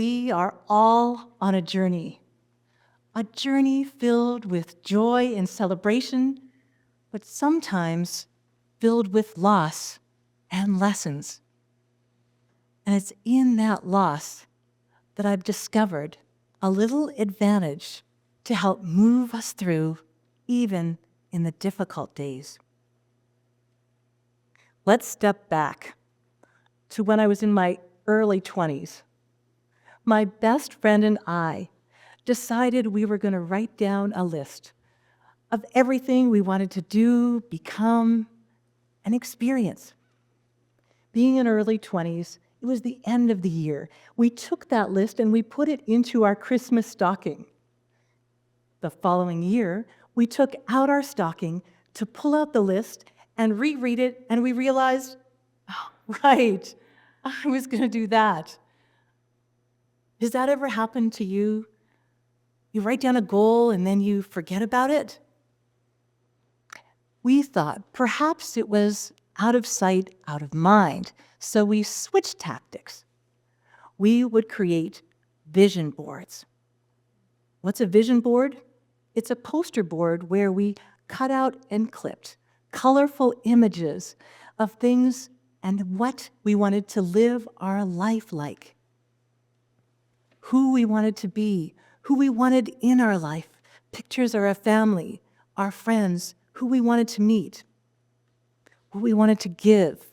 we are all on a journey filled with joy and celebration, but sometimes filled with loss and lessons. And it's in that loss that I've discovered a little advantage to help move us through even in the difficult days. Let's step back to when I was in my early 20s. My best friend and I decided we were going to write down a list of everything we wanted to do, become, and experience. Being in early 20s, it was the end of the year. We took that list and we put it into our Christmas stocking. The following year, we took out our stocking to pull out the list and reread it, and we realized, oh, right, I was going to do that. Has that ever happened to you? You write down a goal and then you forget about it? We thought perhaps it was out of sight, out of mind, so we switched tactics. We would create vision boards. What's a vision board? It's a poster board where we cut out and clipped colorful images of things and what we wanted to live our life like. Who we wanted to be, who we wanted in our life, pictures of our family, our friends, who we wanted to meet, what we wanted to give,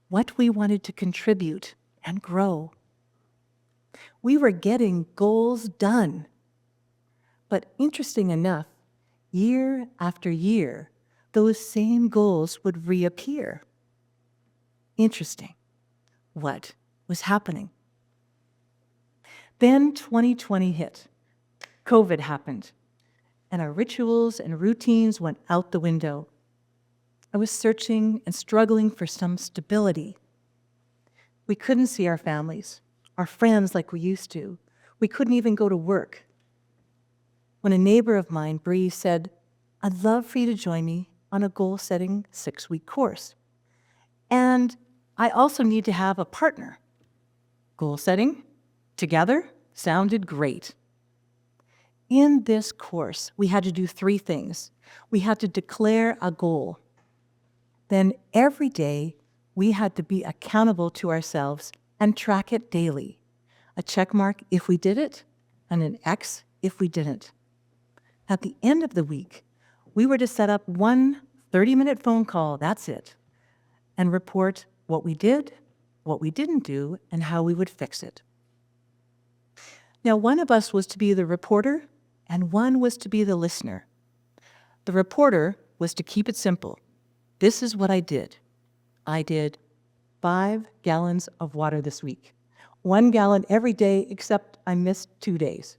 what we wanted to contribute and grow. We were getting goals done. But interesting enough, year after year, those same goals would reappear. Interesting. What was happening? Then 2020 hit. COVID happened, and our rituals and routines went out the window. I was searching and struggling for some stability. We couldn't see our families, our friends like we used to. We couldn't even go to work. When a neighbor of mine, Bree, said, "I'd love for you to join me on a goal-setting 6-week course. And I also need to have a partner." Goal setting together sounded great. In this course, we had to do 3 things. We had to declare a goal. Then every day, we had to be accountable to ourselves and track it daily. A check mark if we did it, and an X if we didn't. At the end of the week, we were to set up one 30-minute phone call, that's it, and report what we did, what we didn't do, and how we would fix it. Now, one of us was to be the reporter, and one was to be the listener. The reporter was to keep it simple. This is what I did. I did 5 gallons of water this week. 1 gallon every day, except I missed 2 days.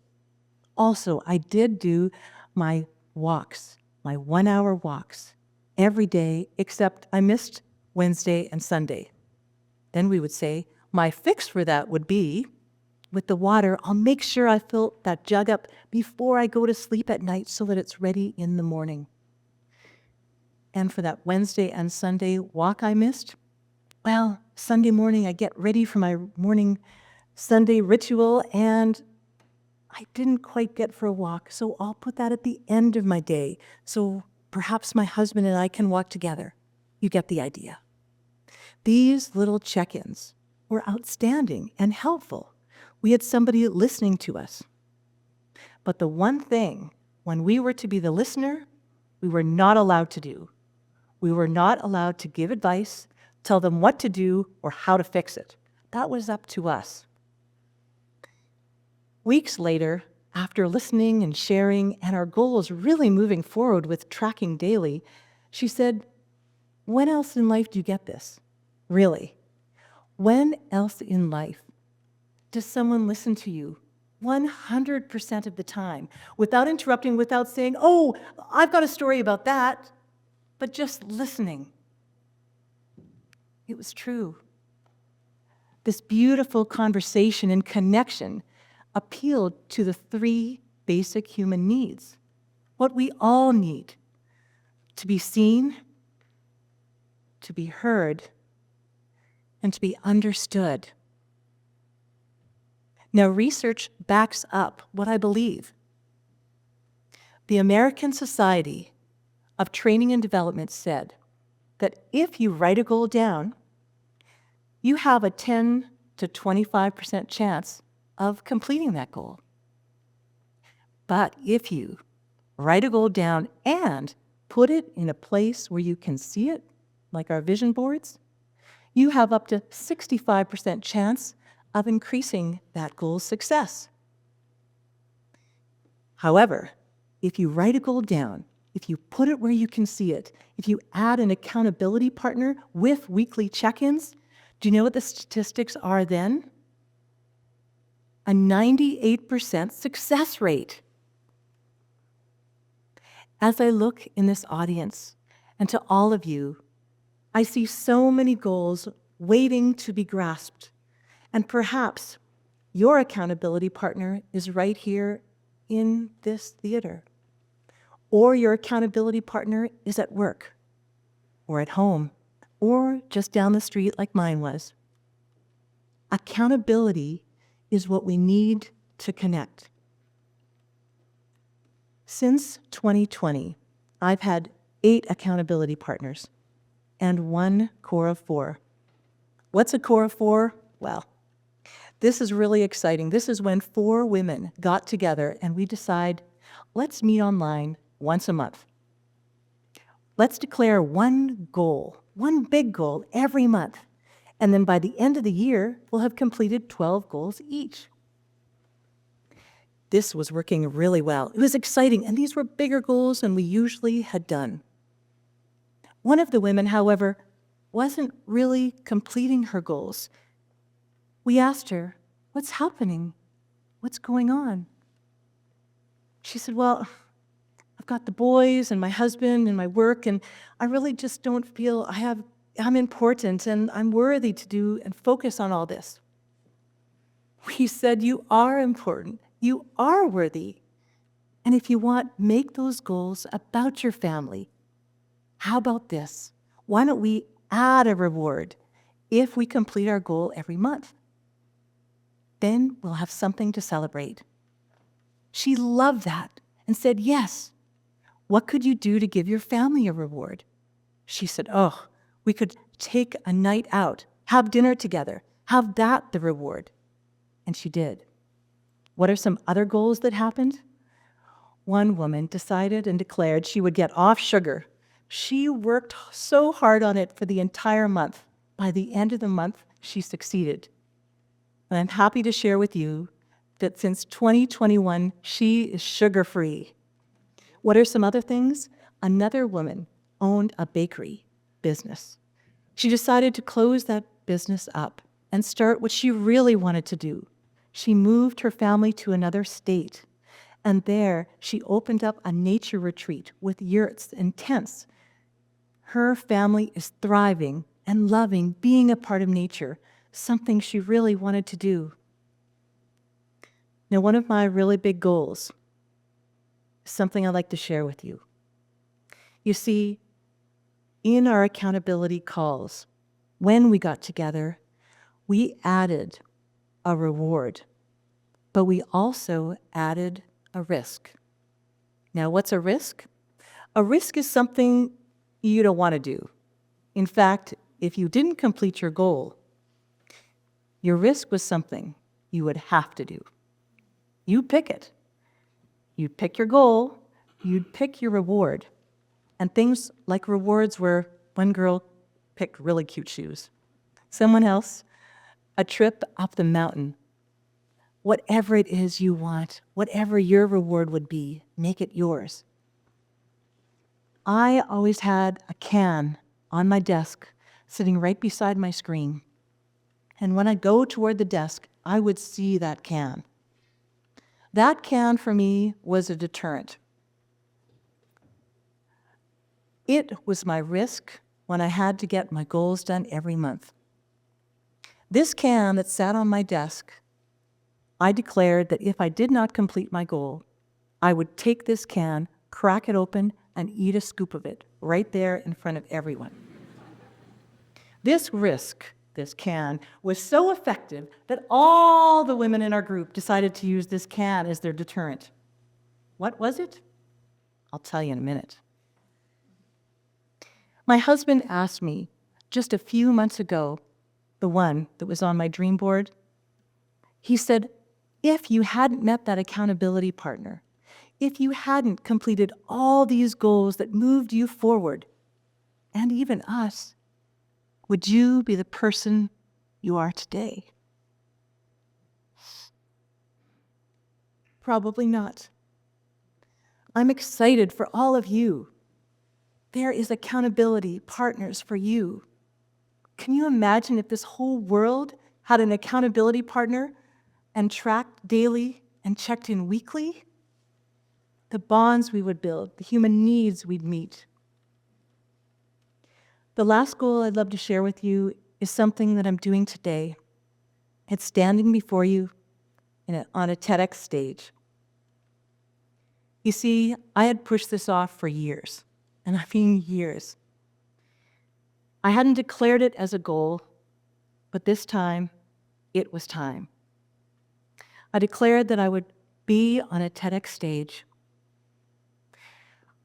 Also, I did do my walks, my 1-hour walks, every day, except I missed Wednesday and Sunday. Then we would say, my fix for that would be, with the water, I'll make sure I fill that jug up before I go to sleep at night so that it's ready in the morning. And for that Wednesday and Sunday walk I missed, well, Sunday morning I get ready for my morning Sunday ritual and I didn't quite get for a walk, so I'll put that at the end of my day. So perhaps my husband and I can walk together. You get the idea. These little check-ins were outstanding and helpful. We had somebody listening to us. But the one thing, when we were to be the listener, we were not allowed to do. We were not allowed to give advice, tell them what to do, or how to fix it. That was up to us. Weeks later, after listening and sharing, and our goals really moving forward with tracking daily, she said, "When else in life do you get this? Really? When else in life does someone listen to you 100% of the time, without interrupting, without saying, 'Oh, I've got a story about that,' but just listening?" It was true. This beautiful conversation and connection appealed to the 3 basic human needs, what we all need: to be seen, to be heard, and to be understood. Now, research backs up what I believe. The American Society of Training and Development said that if you write a goal down, you have a 10 to 25% chance of completing that goal. But if you write a goal down and put it in a place where you can see it, like our vision boards, you have up to 65% chance of increasing that goal's success. However, if you write a goal down, if you put it where you can see it, if you add an accountability partner with weekly check-ins, do you know what the statistics are then? A 98% success rate. As I look in this audience and to all of you, I see so many goals waiting to be grasped. And perhaps your accountability partner is right here in this theater. Or your accountability partner is at work, or at home, or just down the street like mine was. Accountability is what we need to connect. Since 2020, I've had 8 accountability partners and 1 core of 4. What's a core of 4? Well, this is really exciting. This is when 4 women got together and we decide, let's meet online once a month. Let's declare one goal, one big goal every month. And then by the end of the year, we'll have completed 12 goals each. This was working really well. It was exciting, and these were bigger goals than we usually had done. One of the women, however, wasn't really completing her goals. We asked her, "What's happening? What's going on?" She said, "Well, I've got the boys and my husband and my work, and I really just don't feel I'm important and I'm worthy to do and focus on all this." We said, "You are important. You are worthy. And if you want, make those goals about your family. How about this? Why don't we add a reward if we complete our goal every month? Then we'll have something to celebrate." She loved that and said, "Yes. What could you do to give your family a reward?" She said, "Oh, we could take a night out, have dinner together, have that the reward." And she did. What are some other goals that happened? One woman decided and declared she would get off sugar. She worked so hard on it for the entire month. By the end of the month, she succeeded. And I'm happy to share with you that since 2021, she is sugar-free. What are some other things? Another woman owned a bakery business. She decided to close that business up and start what she really wanted to do. She moved her family to another state, and there she opened up a nature retreat with yurts and tents. Her family is thriving and loving being a part of nature, something she really wanted to do. Now, one of my really big goals is something I'd like to share with you. You see, in our accountability calls, when we got together, we added a reward, but we also added a risk. Now, what's a risk? A risk is something you don't want to do. In fact, if you didn't complete your goal, your risk was something you would have to do. You pick it. You'd pick your goal, you'd pick your reward. And things like rewards were, one girl picked really cute shoes. Someone else, a trip up the mountain. Whatever it is you want, whatever your reward would be, make it yours. I always had a can on my desk sitting right beside my screen. And when I go toward the desk, I would see that can. That can for me was a deterrent. It was my risk when I had to get my goals done every month. This can that sat on my desk, I declared that if I did not complete my goal, I would take this can, crack it open, and eat a scoop of it right there in front of everyone. This risk this can, was so effective that all the women in our group decided to use this can as their deterrent. What was it? I'll tell you in a minute. My husband asked me just a few months ago, the one that was on my dream board, he said, if you hadn't met that accountability partner, if you hadn't completed all these goals that moved you forward, and even us, would you be the person you are today? Probably not. I'm excited for all of you. There is accountability partners for you. Can you imagine if this whole world had an accountability partner and tracked daily and checked in weekly? The bonds we would build, the human needs we'd meet. The last goal I'd love to share with you is something that I'm doing today. It's standing before you on a TEDx stage. You see, I had pushed this off for years, and I mean years. I hadn't declared it as a goal, but this time, it was time. I declared that I would be on a TEDx stage.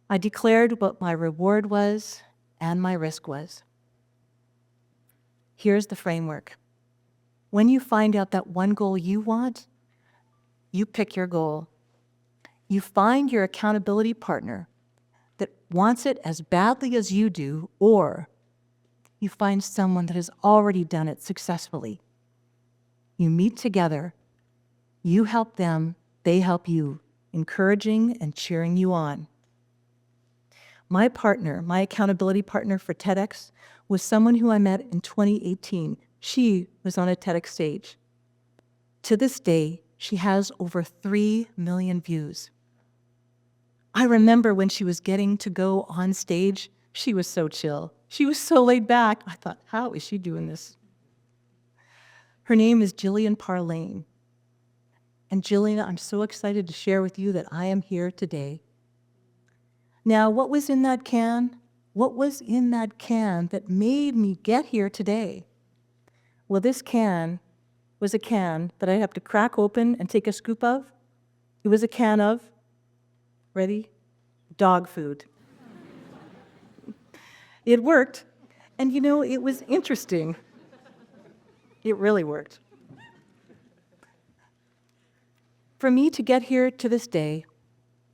I declared what my reward was and my risk was. Here's the framework. When you find out that one goal you want, you pick your goal. You find your accountability partner that wants it as badly as you do, or you find someone that has already done it successfully. You meet together, you help them, they help you, encouraging and cheering you on. My partner, my accountability partner for TEDx, was someone who I met in 2018. She was on a TEDx stage. To this day, she has over 3 million views. I remember when she was getting to go on stage, she was so chill. She was so laid back. I thought, how is she doing this? Her name is Jillian Parlane. And Jillian, I'm so excited to share with you that I am here today. Now, what was in that can? What was in that can that made me get here today? Well, this can was a can that I have to crack open and take a scoop of. It was a can of, ready? Dog food. It worked, and you know, it was interesting. It really worked. For me to get here to this day,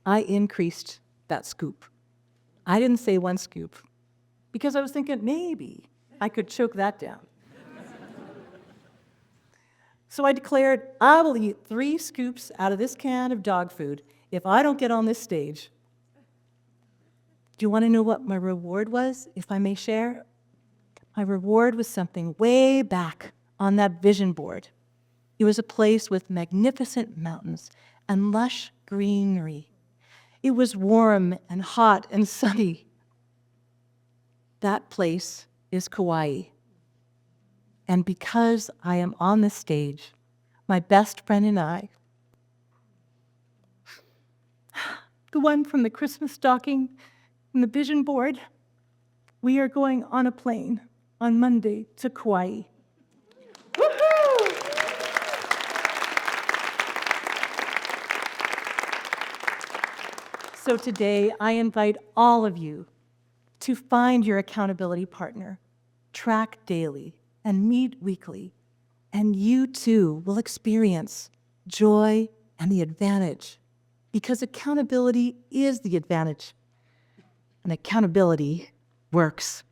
I increased that scoop. I didn't say 1 scoop, because I was thinking maybe I could choke that down. So I declared, I will eat 3 scoops out of this can of dog food if I don't get on this stage. Do you want to know what my reward was, if I may share? My reward was something way back on that vision board. It was a place with magnificent mountains and lush greenery. It was warm and hot and sunny. That place is Kauai. And because I am on the stage, my best friend and I, the one from the Christmas stocking and the vision board, we are going on a plane on Monday to Kauai. Woohoo! So today, I invite all of you to find your accountability partner, track daily, and meet weekly, and you too will experience joy and the advantage, because accountability is the advantage, and accountability works.